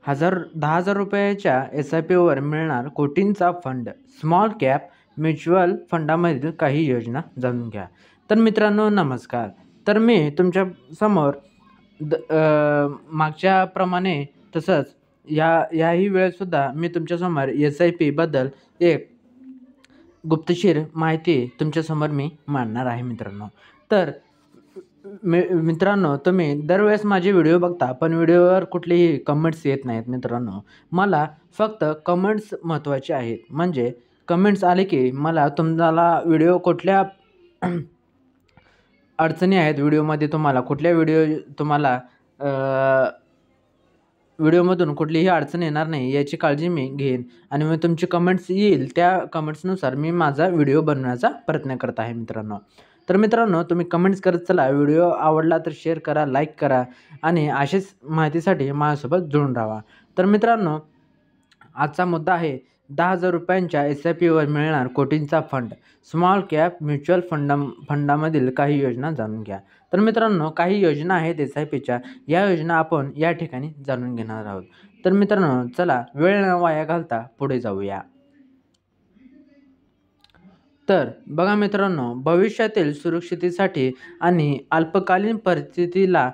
₹10,000 SIPवर मिळणार कोटींचा fund. Small cap mutual फंडामधील काही योजना जाणून घ्या. तर मित्रांनो नमस्कार. तर मी तुमच्या समोर मागच्याप्रमाणे तसंच याही वेळेसुद्धा मी तुमच्यासमोर SIP बद्दल एक गुप्तशीर माहिती तुमच्यासमोर मी मांडणार आहे मित्रांनो. तर मित्रांनो तुम्ही दरवेळेस माझे व्हिडिओ बघता पण व्हिडिओवर कुठलेही कमेंट्स येत नाहीत मित्रांनो. मला फक्त कमेंट्स महत्त्वाचे आहेत. म्हणजे कमेंट्स आले की मला तुम्हाला व्हिडिओ कुठल्या अडचणी आहेत व्हिडिओमध्ये, तुम्हाला व्हिडिओमधून कुठलीही अडचण येणार नाही याची काळजी मी घेईन आणि मग तुमची कमेंट्स येईल त्या कमेंट्सनुसार मी माझा व्हिडिओ बनवण्याचा प्रयत्न करत आहे मित्रांनो. तर मित्रांनो तुम्ही कमेंट्स करत चला. व्हिडिओ आवडला तर शेअर करा, लाईक करा आणि अशीच माहितीसाठी माझ्यासोबत जोडून राहा. तर मित्रांनो आजचा मुद्दा आहे ₹10,000 SIPवर मिळणार कोटींचा फंड. स्मॉल कॅप म्युच्युअल फंडामधील काही योजना जाणून घ्या. तर मित्रांनो काही योजना आहेत SIPच्या. या योजना आपण या ठिकाणी जाणून घेणार आहोत. तर मित्रांनो चला वेळ न वाया घालता पुढे जाऊया. तर बघा मित्रांनो भविष्यातील सुरक्षिततेसाठी आणि अल्पकालीन परिस्थितीला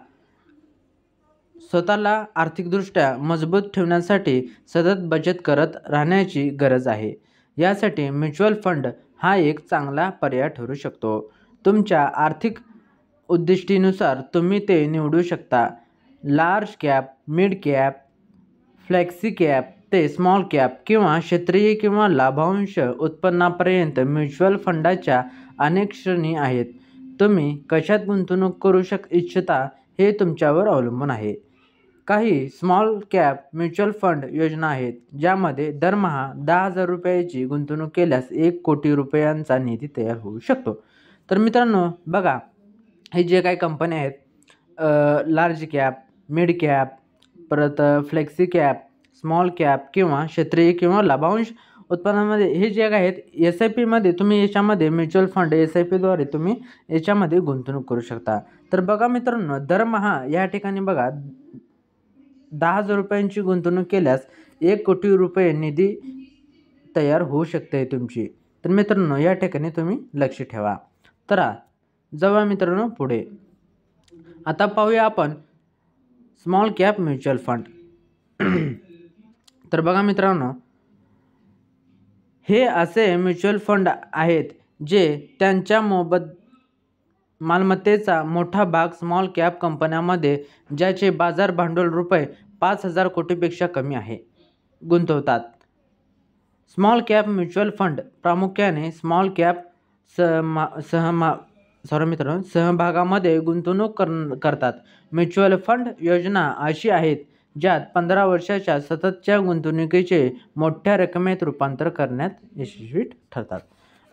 स्वतःला आर्थिकदृष्ट्या मजबूत ठेवण्यासाठी सतत बचत करत राहण्याची गरज आहे. यासाठी म्युच्युअल फंड हा एक चांगला पर्याय ठरू शकतो. तुमच्या आर्थिक उद्दिष्टानुसार तुम्ही ते निवडू शकता. Large cap, mid cap, flexi cap ते स्मॉल कॅप किंवा क्षेत्रीय किंवा लाभांश उत्पन्नापर्यंत म्युच्युअल फंडाच्या अनेक श्रेणी आहेत. तुम्ही कशात गुंतवणूक करू इच्छिता हे तुमच्यावर अवलंबून आहे. काही स्मॉल कॅप म्युच्युअल फंड योजना आहेत ज्यामध्ये दरमहा ₹10,000ची गुंतवणूक केल्यास ₹1 कोटी निधी तयार होऊ शकतो. तर मित्रांनो बघा हे जे काही कंपन्या आहेत लार्ज कॅप, मिड कॅप, परत फ्लेक्सी कॅप, स्मॉल कॅप किंवा क्षेत्रीय किंवा लाभांश उत्पन्नामध्ये हे जे काही आहेत SIPमध्ये तुम्ही याच्यामध्ये म्युच्युअल फंड SIPद्वारे तुम्ही याच्यामध्ये गुंतवणूक करू शकता. तर बघा मित्रांनो दरमहा या ठिकाणी बघा ₹10,000ची गुंतवणूक केल्यास ₹1 कोटी निधी तयार होऊ शकते तुमची. तर मित्रांनो या ठिकाणी तुम्ही लक्ष ठेवा. तर जाऊया मित्रांनो पुढे. आता पाहूया आपण स्मॉल कॅप म्युच्युअल फंड. तर बघा मित्रांनो हे असे म्युच्युअल फंड आहेत जे त्यांच्या मालमत्तेचा मोठा भाग स्मॉल कॅप कंपन्यांमध्ये ज्याचे बाजार भांडवल ₹5,000 कोटीपेक्षा कमी आहे गुंतवतात. स्मॉल कॅप म्युच्युअल फंड प्रामुख्याने स्मॉल कॅप सहभागामध्ये गुंतवणूक करतात. म्युच्युअल फंड योजना अशी आहेत ज्यात 15 वर्षाच्या सततच्या गुंतवणुकीचे मोठ्या रकमेत रूपांतर करण्यात यशस्वी ठरतात.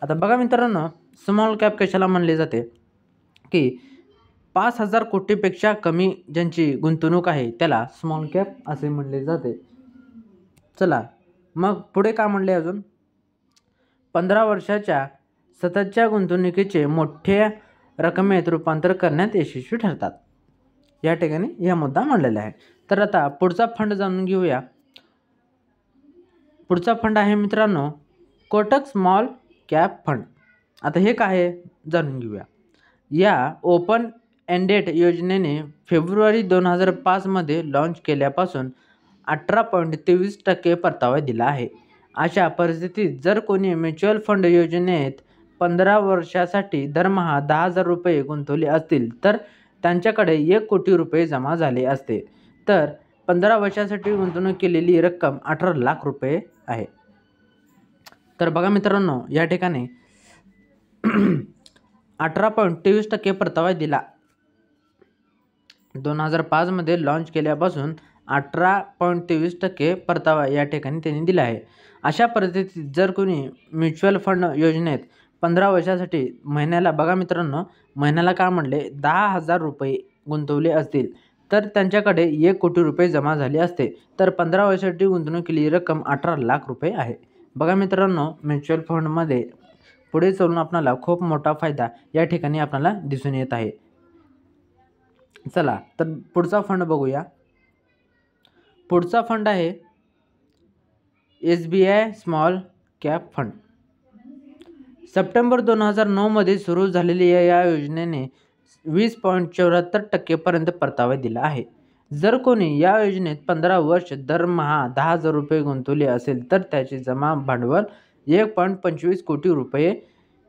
आता बघा मित्रांनो स्मॉल कॅप कशाला म्हणले जाते की 5,000 कोटीपेक्षा कमी ज्यांची गुंतवणूक आहे त्याला स्मॉल कॅप असे म्हणले जाते. चला मग पुढे काय म्हणले अजून 15 वर्षाच्या सततच्या गुंतवणुकीचे मोठ्या रकमेत रूपांतर करण्यात यशस्वी ठरतात. या ठिकाणी हा मुद्दा मांडलेला आहे. तर आता पुढचा फंड जाणून घेऊया. पुढचा फंड आहे मित्रांनो कोटक स्मॉल कॅप फंड. आता हे काय आहे जाणून घेऊया. या ओपन एंडेड योजनेने फेब्रुवारी 2005मध्ये लॉन्च केल्यापासून 18.23% परतावा दिला आहे. अशा परिस्थितीत जर कोणी म्युच्युअल फंड योजनेत 15 वर्षासाठी दरमहा ₹10,000 गुंतवले असतील तर त्यांच्याकडे ₹1 कोटी जमा झाले असते. तर 15 वर्षासाठी गुंतवणूक केलेली रक्कम ₹18 लाख आहे. तर बघा मित्रांनो या ठिकाणी 18.23% परतावा दिला. 2005मध्ये लॉन्च केल्यापासून 18.23% परतावा या ठिकाणी त्यांनी दिला आहे. अशा परिस्थितीत जर कोणी म्युच्युअल फंड योजनेत 15 वर्षासाठी महिन्याला बघा मित्रांनो महिन्याला काय म्हणले ₹10,000 गुंतवले असतील तर त्यांच्याकडे ₹1 कोटी जमा झाले असते. तर 15 वर्षासाठी गुंतवणूक केलेली रक्कम ₹18 लाख आहे. बघा मित्रांनो म्युच्युअल फंडमध्ये पुढे चालून आपल्याला खूप मोठा फायदा या ठिकाणी आपल्याला दिसून येत आहे. चला तर पुढचा फंड बघूया. पुढचा फंड आहे SBI small cap fund. September 2009मध्ये सुरू झालेली या योजनेने 20.74% पर्यंत परतावा दिला आहे. जर कोणी या योजनेत 15 वर्ष दरमहा 10,000 रुपये गुंतवले असेल तर त्याचे जमा भांडवल 1.25 कोटी रुपये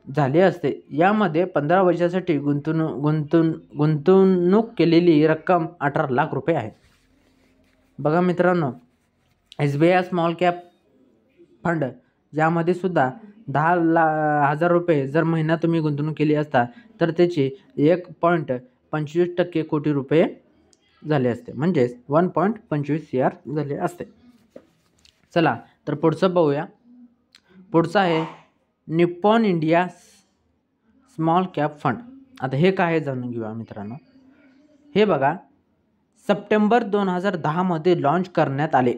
झाले असते. यामध्ये 15 वर्षासाठी गुंतवणूक केलेली रक्कम 18 लाख रुपये आहे. बघा मित्रांनो, SBI स्मॉल कॅप फंड यामध्ये सुद्धा 10,000 रुपये जर महिना तुम्ही गुंतवणूक केली असता तर त्याची 1.25% कोटी रुपये झाले असते, म्हणजेच 1.25 CR झाले असते. चला तर पुढचं बघूया. पुढचं आहे Nippon India small cap fund. आता हे काय जाणून घेऊया मित्रांनो. हे बघा, सप्टेंबर 2010मध्ये लॉन्च करण्यात आले.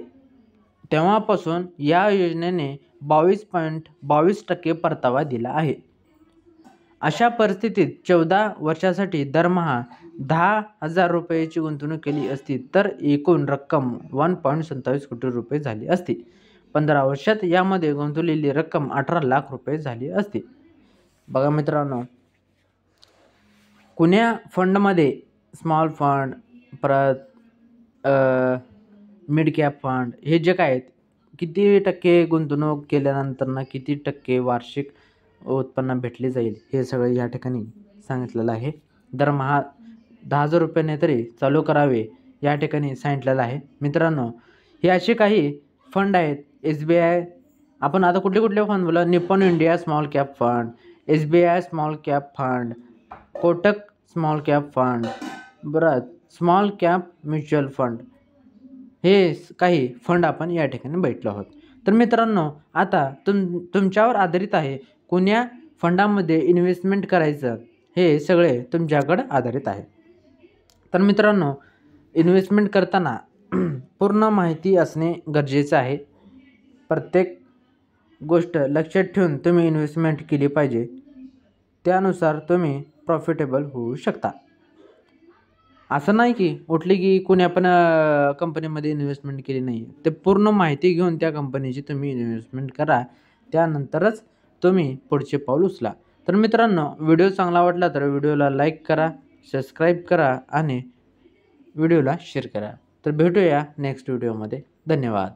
तेव्हापासून या योजनेने 22.22% परतावा दिला आहे. अशा परिस्थितीत 14 वर्षासाठी दरमहा 10,000 रुपयाची गुंतवणूक केली असती तर एकूण रक्कम 1.27 कोटी रुपये झाली असती. 15 वर्षात यामध्ये गुंतवलेली रक्कम 18 लाख रुपये झाली असती. बघा मित्रांनो, कुण्या फंडमध्ये स्मॉल फंड परत मिड कॅप फंड हे जे काय आहेत, किती टक्के गुंतवणूक केल्यानंतर किती टक्के वार्षिक उत्पन्न भेटले जाईल हे सगळं या ठिकाणी सांगितलेलं आहे. दरमहा 10,000 रुपयाने तरी चालू करावे या ठिकाणी सांगितलेलं आहे. मित्रांनो, हे असे काही फंड आहेत. SBI, आपण आता कुठले फंड बोला, Nippon India small cap fund, SBI small cap fund, Kotak small cap fund, बरं स्मॉल कॅप म्युच्युअल फंड, हे काही फंड आपण या ठिकाणी भेटलो आहोत. तर मित्रांनो, आता तुमच्यावर आधारित आहे कोण्या फंडामध्ये इन्व्हेस्टमेंट करायचं, हे सगळे तुमच्याकडे आधारित आहे. तर मित्रांनो, इन्व्हेस्टमेंट करताना पूर्ण माहिती असणे गरजेचं आहे. प्रत्येक गोष्ट लक्षात ठेवून तुम्ही इन्व्हेस्टमेंट केली पाहिजे. त्यानुसार तुम्ही प्रॉफिटेबल होऊ शकता. असं नाही की उठली की कोणी पण कंपनीमध्ये इन्व्हेस्टमेंट केली नाही. ते पूर्ण माहिती घेऊन त्या कंपनीची तुम्ही इन्व्हेस्टमेंट करा. त्यानंतरच तुम्ही पुढचे पाऊल उचला. तर मित्रांनो, व्हिडिओ चांगला वाटला तर व्हिडिओला लाईक करा, सबस्क्राईब करा आणि व्हिडिओला शेअर करा. तर भेटूया नेक्स्ट व्हिडिओमध्ये. धन्यवाद.